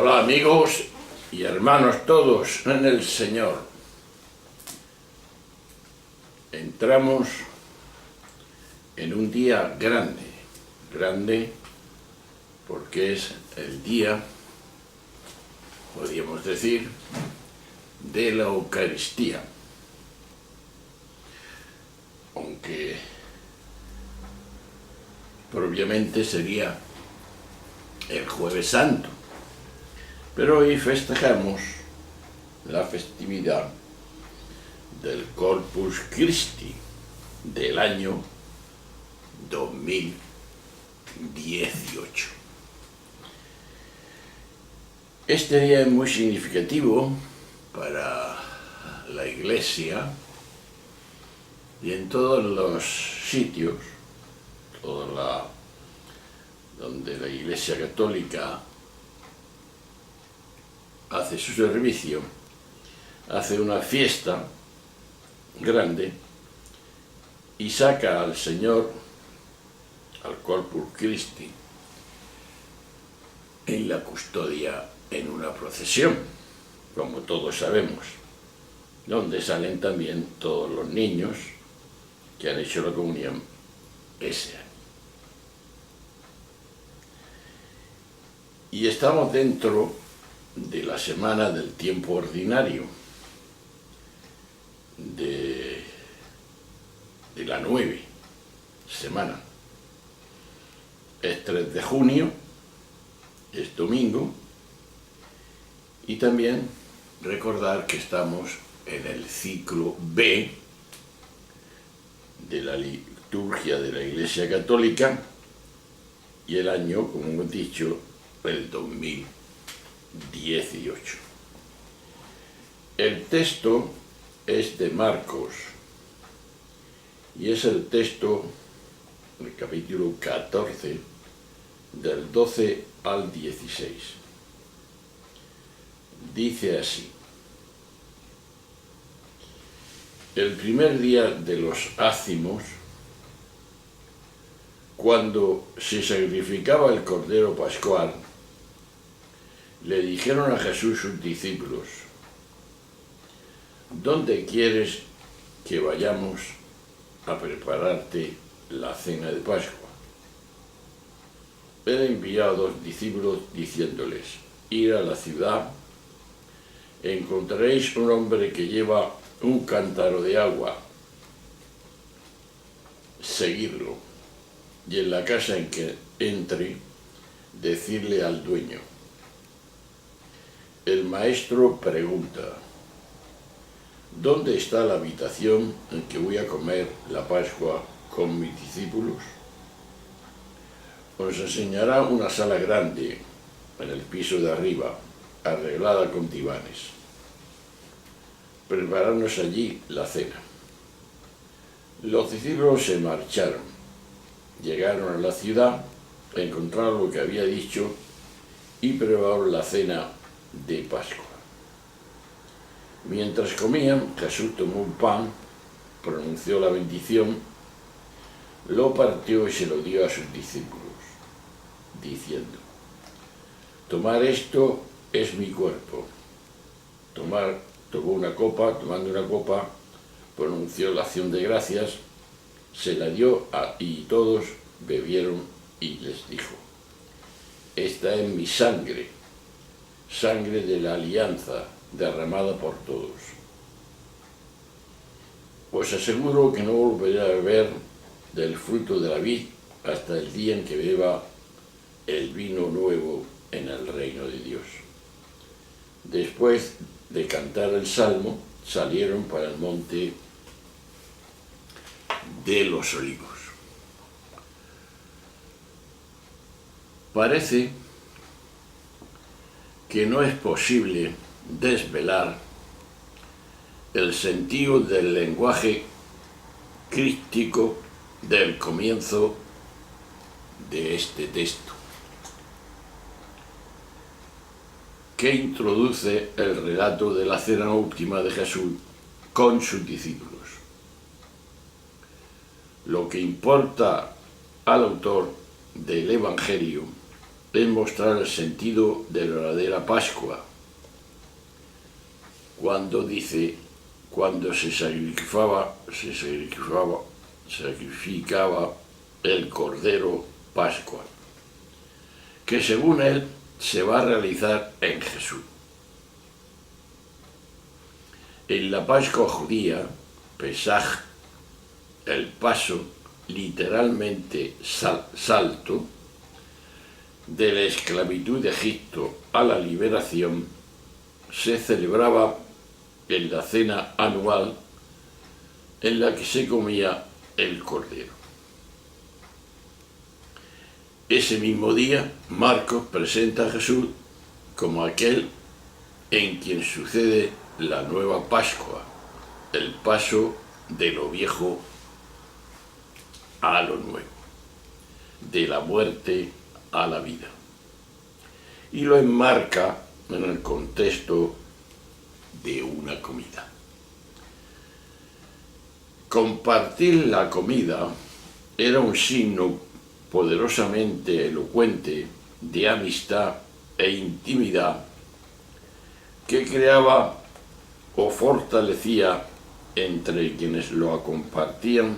Hola amigos y hermanos todos en el Señor. Entramos en un día grande porque es el día, podríamos decir, de la Eucaristía. Aunque propiamente sería el Jueves Santo. Pero hoy festejamos la festividad del Corpus Christi del año 2018. Este día es muy significativo para la Iglesia y en todos los sitios, donde la Iglesia Católica hace su servicio, hace una fiesta grande y saca al Señor, al Corpus Christi, en la custodia en una procesión, como todos sabemos, donde salen también todos los niños que han hecho la comunión ese año. Y estamos dentro de la semana del tiempo ordinario, de la 9 semana. Es 3 de junio, es domingo, y también recordar que estamos en el ciclo B de la liturgia de la Iglesia Católica y el año, como hemos dicho, el 2018. El texto es de Marcos y es el texto del capítulo 14, del 12 al 16. Dice así: el primer día de los ácimos, cuando se sacrificaba el Cordero Pascual, le dijeron a Jesús sus discípulos: ¿dónde quieres que vayamos a prepararte la cena de Pascua? Él envió a 2 discípulos diciéndoles: id a la ciudad, encontraréis un hombre que lleva un cántaro de agua, seguidlo, y en la casa en que entre, decirle al dueño: el maestro pregunta, ¿dónde está la habitación en que voy a comer la Pascua con mis discípulos? Os enseñará una sala grande en el piso de arriba, arreglada con divanes. Prepararnos allí la cena. Los discípulos se marcharon, llegaron a la ciudad, encontraron lo que había dicho y prepararon la cena de Pascua. Mientras comían, Jesús tomó un pan, pronunció la bendición, lo partió y se lo dio a sus discípulos, diciendo: tomad, esto es mi cuerpo. Tomando una copa, pronunció la acción de gracias, se la dio y todos bebieron y les dijo: esta es mi sangre, sangre de la alianza, derramada por todos. Os aseguro que no volveré a beber del fruto de la vid hasta el día en que beba el vino nuevo en el reino de Dios. Después de cantar el salmo, salieron para el monte de los Olivos. Parece que no es posible desvelar el sentido del lenguaje críptico del comienzo de este texto, que introduce el relato de la cena última de Jesús con sus discípulos. Lo que importa al autor del Evangelio es mostrar el sentido de la verdadera Pascua, cuando dice, cuando se sacrificaba el Cordero Pascual, que según él se va a realizar en Jesús. En la Pascua judía, Pesaj, el paso, literalmente salto, de la esclavitud de Egipto a la liberación, se celebraba en la cena anual en la que se comía el cordero. Ese mismo día, Marcos presenta a Jesús como aquel en quien sucede la nueva Pascua, el paso de lo viejo a lo nuevo, de la muerte a la vida. Y lo enmarca en el contexto de una comida. Compartir la comida era un signo poderosamente elocuente de amistad e intimidad que creaba o fortalecía entre quienes lo compartían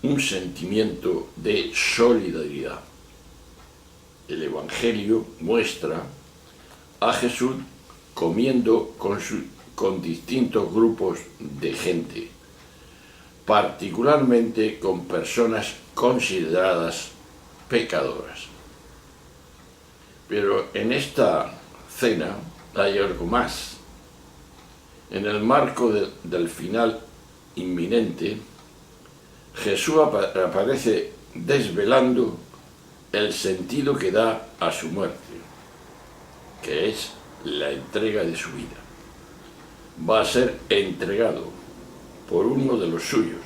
un sentimiento de solidaridad. El Evangelio muestra a Jesús comiendo con distintos grupos de gente, particularmente con personas consideradas pecadoras. Pero en esta cena hay algo más. En el marco del final inminente, Jesús aparece desvelando el sentido que da a su muerte, que es la entrega de su vida. Va a ser entregado por uno de los suyos,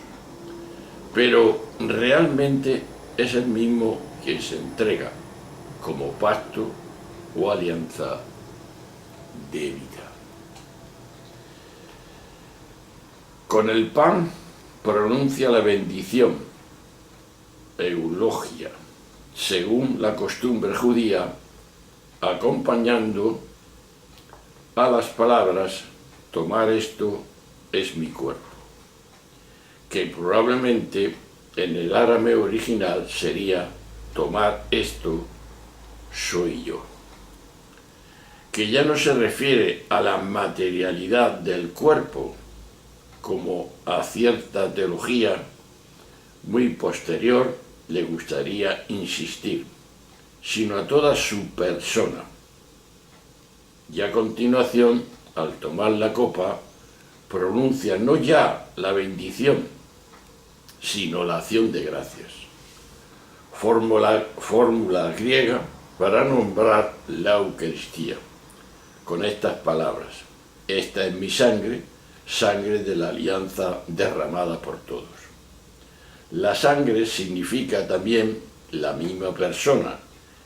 pero realmente es el mismo quien se entrega como pacto o alianza de vida. Con el pan pronuncia la bendición, eulogia, según la costumbre judía, acompañando a las palabras, tomar esto es mi cuerpo, que probablemente en el arameo original sería tomar esto soy yo, que ya no se refiere a la materialidad del cuerpo, como a cierta teología muy posterior le gustaría insistir, sino a toda su persona. Y a continuación, al tomar la copa, pronuncia no ya la bendición, sino la acción de gracias. Fórmula griega para nombrar la Eucaristía, con estas palabras: esta es mi sangre, sangre de la alianza derramada por todos. La sangre significa también la misma persona,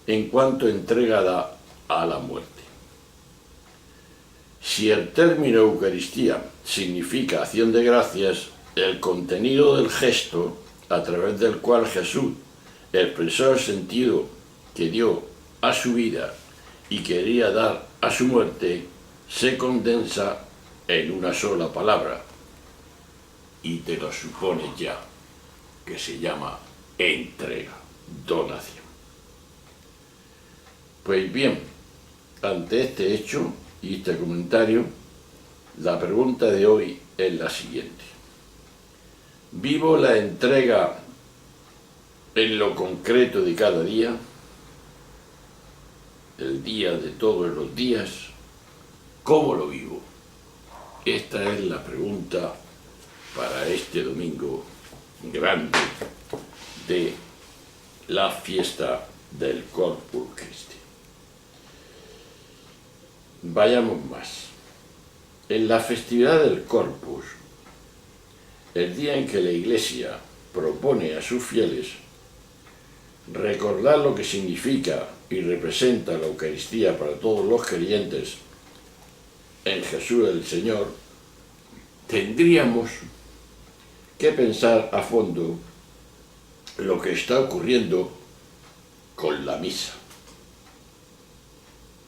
en cuanto entregada a la muerte. Si el término Eucaristía significa acción de gracias, el contenido del gesto, a través del cual Jesús expresó el sentido que dio a su vida y quería dar a su muerte, se condensa en una sola palabra, y te lo supone ya, que se llama entrega, donación. Pues bien, ante este hecho y este comentario, la pregunta de hoy es la siguiente: ¿vivo la entrega en lo concreto de cada día, el día de todos los días? ¿Cómo lo vivo? Esta es la pregunta para este domingo grande de la fiesta del Corpus Christi. Vayamos más. En la festividad del Corpus, el día en que la Iglesia propone a sus fieles recordar lo que significa y representa la Eucaristía para todos los creyentes en Jesús el Señor, tendríamos que pensar a fondo lo que está ocurriendo con la misa.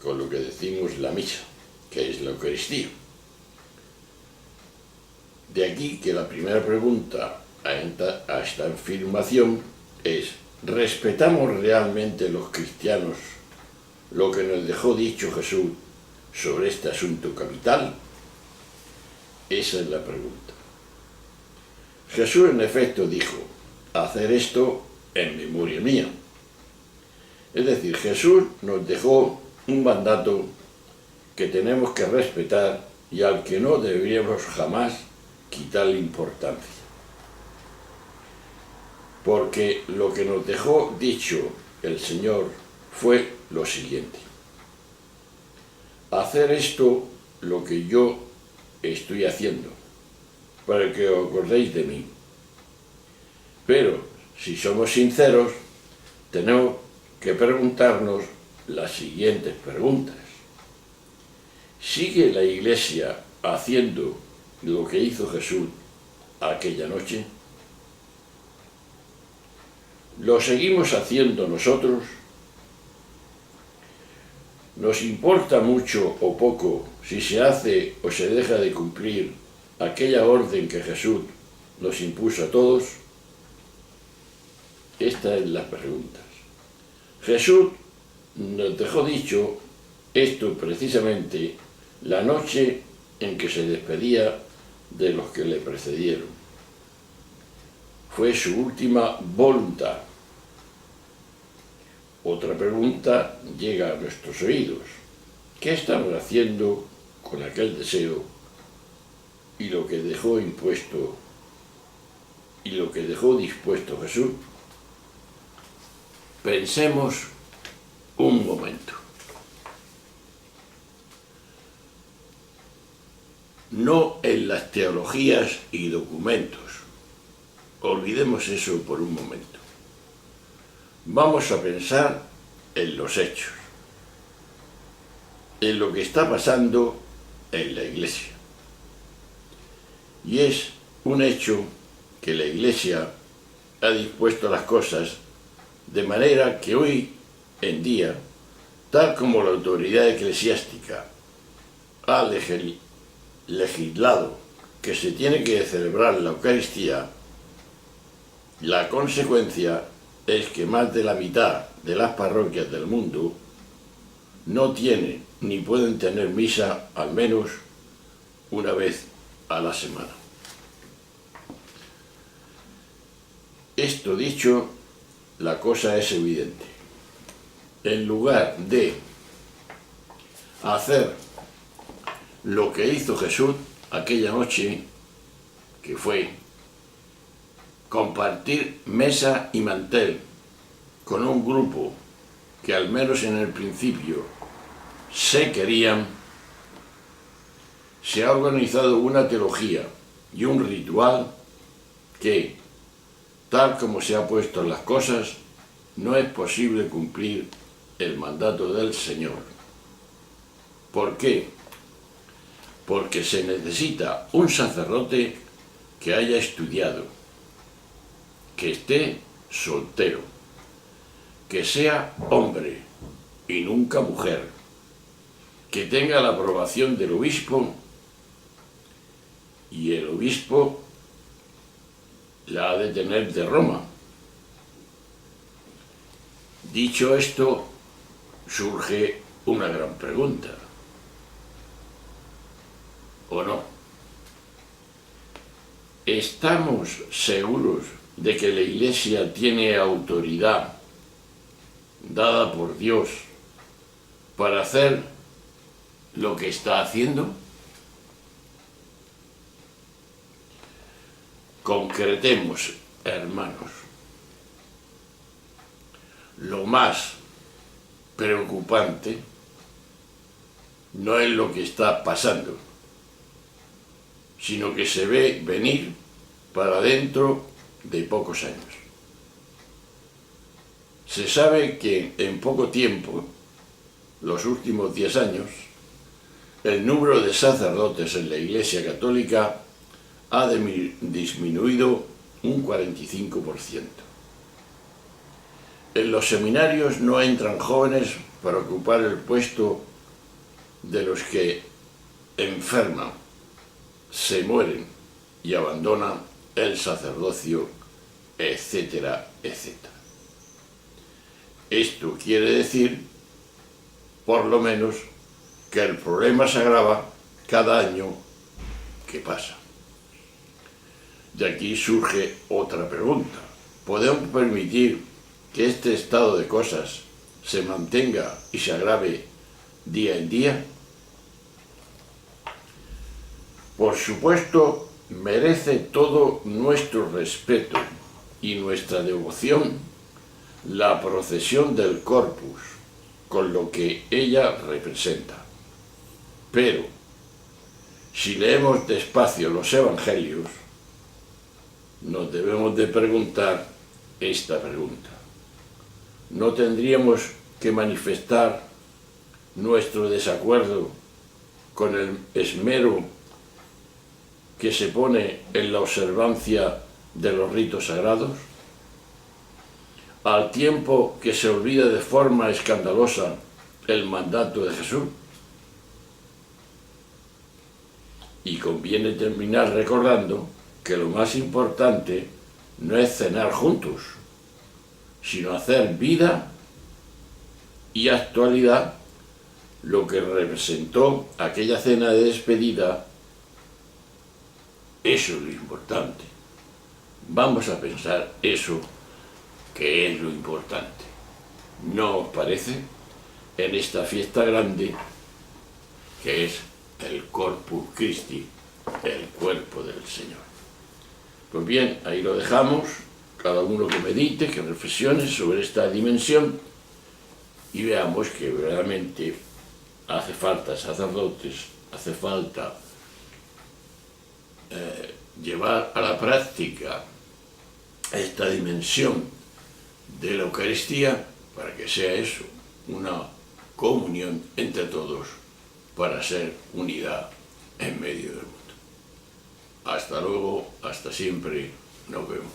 con lo que decimos la misa, que es la Eucaristía. De aquí que la primera pregunta a esta afirmación es: ¿respetamos realmente los cristianos lo que nos dejó dicho Jesús sobre este asunto capital? Esa es la pregunta. Jesús en efecto dijo: hacer esto en memoria mía. Es decir, Jesús nos dejó un mandato que tenemos que respetar y al que no deberíamos jamás quitarle importancia. Porque lo que nos dejó dicho el Señor fue lo siguiente: hacer esto lo que yo estoy haciendo, para que os acordéis de mí. Pero, si somos sinceros, tenemos que preguntarnos las siguientes preguntas. ¿Sigue la Iglesia haciendo lo que hizo Jesús aquella noche? ¿Lo seguimos haciendo nosotros? ¿Nos importa mucho o poco si se hace o se deja de cumplir aquella orden que Jesús nos impuso a todos? Estas son las preguntas. Jesús nos dejó dicho esto precisamente la noche en que se despedía de los que le precedieron. Fue su última voluntad. Otra pregunta llega a nuestros oídos: ¿qué estamos haciendo con aquel deseo y lo que dejó impuesto y lo que dejó dispuesto Jesús? Pensemos un momento. No en las teologías y documentos. Olvidemos eso por un momento. Vamos a pensar en los hechos, en lo que está pasando en la Iglesia. Y es un hecho que la Iglesia ha dispuesto las cosas de manera que hoy en día, tal como la autoridad eclesiástica ha legislado que se tiene que celebrar la Eucaristía, la consecuencia es que más de la mitad de las parroquias del mundo no tienen ni pueden tener misa al menos una vez a la semana. Esto dicho, la cosa es evidente. En lugar de hacer lo que hizo Jesús aquella noche, que fue compartir mesa y mantel con un grupo que al menos en el principio se querían, se ha organizado una teología y un ritual que, tal como se ha puesto las cosas, no es posible cumplir el mandato del Señor. ¿Por qué? Porque se necesita un sacerdote que haya estudiado, que esté soltero, que sea hombre y nunca mujer, que tenga la aprobación del obispo, y el obispo la ha de tener de Roma. Dicho esto, surge una gran pregunta, ¿o no? ¿Estamos seguros de que la Iglesia tiene autoridad dada por Dios para hacer lo que está haciendo? Concretemos, hermanos. Lo más preocupante no es lo que está pasando, sino que se ve venir para dentro de pocos años. Se sabe que en poco tiempo, los últimos 10 años, el número de sacerdotes en la Iglesia Católica ha disminuido un 45%. En los seminarios no entran jóvenes para ocupar el puesto de los que enferman, se mueren y abandonan el sacerdocio, etcétera, etcétera. Esto quiere decir, por lo menos, que el problema se agrava cada año que pasa. De aquí surge otra pregunta. ¿Podemos permitir que este estado de cosas se mantenga y se agrave día en día? Por supuesto, merece todo nuestro respeto y nuestra devoción la procesión del Corpus, con lo que ella representa. Pero, si leemos despacio los Evangelios, nos debemos de preguntar esta pregunta. ¿No tendríamos que manifestar nuestro desacuerdo con el esmero que se pone en la observancia de los ritos sagrados? Al tiempo que se olvida de forma escandalosa el mandato de Jesús. Y conviene terminar recordando que lo más importante no es cenar juntos, sino hacer vida y actualidad lo que representó aquella cena de despedida. Eso es lo importante. Vamos a pensar eso, que es lo importante. ¿No os parece? En esta fiesta grande, que es el Corpus Christi, el cuerpo del Señor. Pues bien, ahí lo dejamos, cada uno que medite, que reflexione sobre esta dimensión y veamos que verdaderamente hace falta sacerdotes, hace falta llevar a la práctica esta dimensión de la Eucaristía para que sea eso, una comunión entre todos para ser unidad en medio del mundo. Hasta luego, hasta siempre, nos vemos.